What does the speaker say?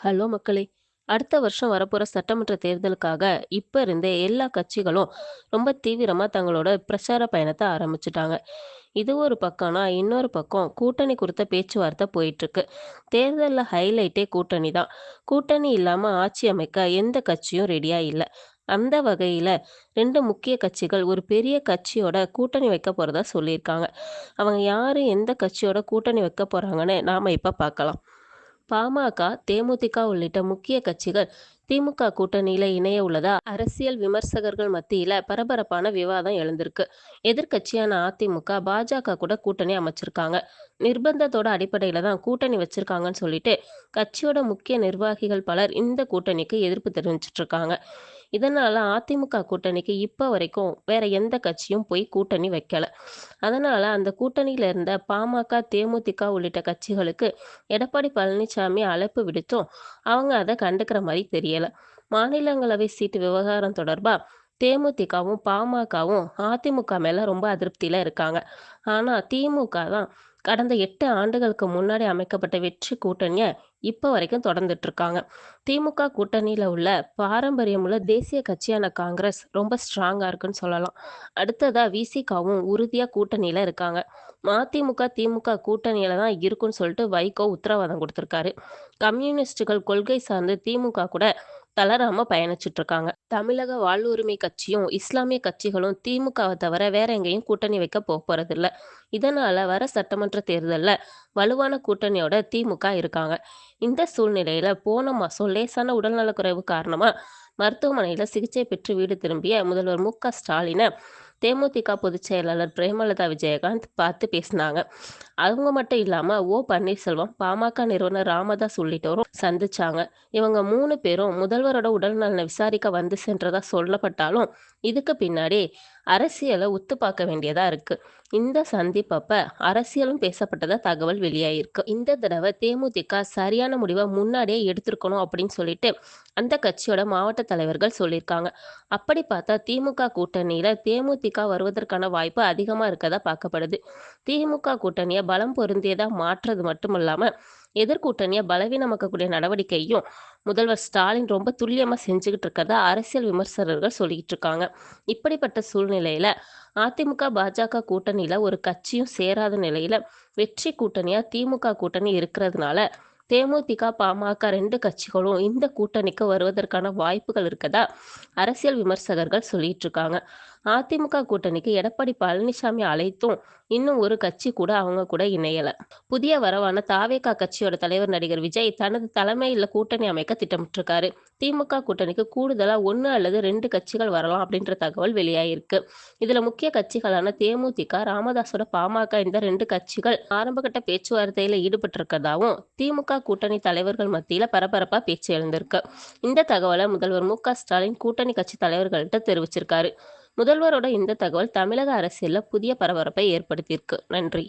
Hello மக்களே! அடுத்த வருஷம் வரப்போற சட்டமன்ற தேர்தலுக்காக இப்ப இருந்தே எல்லா கட்சிகளும் ரொம்ப தீவிரமா தங்களோட பிரச்சார பயணத்த ஆரம்பிச்சுட்டாங்க. இது ஒரு பக்கம்னா, இன்னொரு பக்கம் கூட்டணி குறித்த பேச்சுவார்த்தை போயிட்டுருக்கு. தேர்தல்ல ஹைலைட்டே கூட்டணி தான். கூட்டணி இல்லாம ஆட்சி அமைக்க எந்த கட்சியும் ரெடியா இல்ல. அந்த வகையில 2 முக்கிய கட்சிகள் ஒரு பெரிய கட்சியோட கூட்டணி வைக்க போறதா சொல்லியிருக்காங்க. அவங்க யாரு, எந்த கட்சியோட கூட்டணி வைக்க போறாங்கன்னு நாம இப்ப பார்க்கலாம். பாமக, தேமுதிக உள்ளிட்ட முக்கிய கட்சிகள் திமுக கூட்டணியில இணைய உள்ளதா அரசியல் விமர்சகர்கள் மத்தியில பரபரப்பான விவாதம் எழுந்திருக்கு. எதிர்க்கட்சியான அதிமுக, பாஜக கூட கூட்டணி அமைச்சிருக்காங்க. நிர்பந்தத்தோட அடிப்படையில தான் கூட்டணி வச்சிருக்காங்கன்னு சொல்லிட்டு கட்சியோட முக்கிய நிர்வாகிகள் பலர் இந்த கூட்டணிக்கு எதிர்ப்பு தெரிவிச்சிட்டு இருக்காங்க. இதனால அதிமுக கூட்டணிக்கு இப்ப வரைக்கும் வேற எந்த கட்சியும் போய் கூட்டணி வைக்கல. அதனால அந்த கூட்டணியில இருந்த பாமக, தேமுதிக உள்ளிட்ட கட்சிகளுக்கு எடப்பாடி பழனிசாமி அழைப்பு விடுத்தும் அவங்க அதை கண்டுக்கிற மாதிரி தெரியல. மாநிலங்களவை சீட்டு விவகாரம் தொடர்பா தேமுதிகவும் பாமகவும் அதிமுக மேல ரொம்ப அதிருப்தியில இருக்காங்க. ஆனா திமுக தான் கடந்த 8 ஆண்டுகளுக்கு முன்னாடி அமைக்கப்பட்ட வெற்றி கூட்டணிய இப்ப வரைக்கும் தொடர்ந்துட்டு இருக்காங்க. திமுக கூட்டணியில உள்ள பாரம்பரியமுள்ள தேசிய கட்சியான காங்கிரஸ் ரொம்ப ஸ்ட்ராங்கா இருக்குன்னு சொல்லலாம். அடுத்ததா விசிகாவும் உறுதியா கூட்டணியில இருக்காங்க. மதிமுக, திமுக கூட்டணியில தான் இருக்குன்னு சொல்லிட்டு வைகோ உத்தரவாதம் கொடுத்திருக்காரு. கம்யூனிஸ்டுகள் கொள்கை சார்ந்து திமுக கூட தளராம பயணிச்சுட்டு இருக்காங்க. தமிழக வாழ்வுரிமை கட்சியும் இஸ்லாமிய கட்சிகளும் திமுகவை தவிர வேற எங்கேயும் கூட்டணி வைக்க போறதில்ல. இதனால வர சட்டமன்ற தேர்தல்ல வலுவான கூட்டணியோட திமுக இருக்காங்க. இந்த சூழ்நிலையில போன மாசம் லேசான உடல்நலக்குறைவு காரணமா மருத்துவமனையில சிகிச்சை பெற்று வீடு திரும்பிய முதல்வர் மு.க. ஸ்டாலினை தேமுதிக பொதுச் செயலாளர் பிரேமலதா விஜயகாந்த் பார்த்து பேசினாங்க. அவங்க மட்டும் இல்லாம பன்னீர்செல்வம், பாமக நிறுவனர் ராமதாஸ் உள்ளிட்டோரும் சந்திச்சாங்க. இவங்க 3 பேரும் முதல்வரோட உடல்நலனை விசாரிக்க வந்து சென்றதா சொல்லப்பட்டாலும், இதுக்கு பின்னாடி அரசியலை உத்து பார்க்க வேண்டியதா இருக்கு. இந்த சந்திப்பப்ப அரசியலும் பேசப்பட்டதா தகவல் வெளியாயிருக்கு. இந்த தடவை தேமுதிக சரியான முடிவை முன்னாடியே எடுத்திருக்கணும் அப்படின்னு சொல்லிட்டு அந்த கட்சியோட மாவட்ட தலைவர்கள் சொல்லியிருக்காங்க. அப்படி பார்த்தா திமுக கூட்டணியில தேமுதிக வருவதற்கான வாய்ப்பு அதிகமா இருக்கதா பார்க்கப்படுது. திமுக கூட்டணிய பலம் பொருந்தியதா மாற்றுறது மட்டும் இல்லாம எதிர்கூட்டணிய பலவீனமாக்கக்கூடிய நடவடிக்கையும் முதல்வர் ஸ்டாலின் ரொம்ப துல்லியமா செஞ்சுக்கிட்டு இருக்கிறதா அரசியல் விமர்சகர்கள் சொல்லிட்டு இருக்காங்க. இப்படிப்பட்ட சூழ்நிலையில அதிமுக, பாஜக கூட்டணியில ஒரு கட்சியும் சேராத நிலையில வெற்றி கூட்டணியா திமுக கூட்டணி இருக்கிறதுனால தேமுதிக, பாமக 2 கட்சிகளும் இந்த கூட்டணிக்கு வருவதற்கான வாய்ப்புகள் இருக்கதா அரசியல் விமர்சகர்கள் சொல்லிட்டு இருக்காங்க. அதிமுக கூட்டணிக்கு எடப்பாடி பழனிசாமி அழைத்தும் இன்னும் ஒரு கட்சி கூட அவங்க கூட இணையல. புதிய வரவான தாவேகா கட்சியோட தலைவர் நடிகர் விஜய் தனது தலைமையில கூட்டணி அமைக்க திட்டமிட்டிருக்காரு. திமுக கூட்டணிக்கு கூடுதலா 1 அல்லது 2 கட்சிகள் வரலாம் அப்படின்ற தகவல் வெளியாயிருக்கு. இதுல முக்கிய கட்சிகளான தேமுதிக, ராமதாஸோட பாமக இந்த 2 கட்சிகள் ஆரம்பகட்ட பேச்சுவார்த்தையில ஈடுபட்டிருக்கதாவும் திமுக கூட்டணி தலைவர்கள் மத்தியில பரபரப்பா பேச்சு எழுந்திருக்கு. இந்த தகவலை முதல்வர் மு.க. ஸ்டாலின் கூட்டணி கட்சி தலைவர்கள்ட்ட தெரிவிச்சிருக்காரு. முதல்வரோட இந்த தகவல் தமிழக அரசியல்ல புதிய பரபரப்பை ஏற்படுத்தியிருக்கு. நன்றி.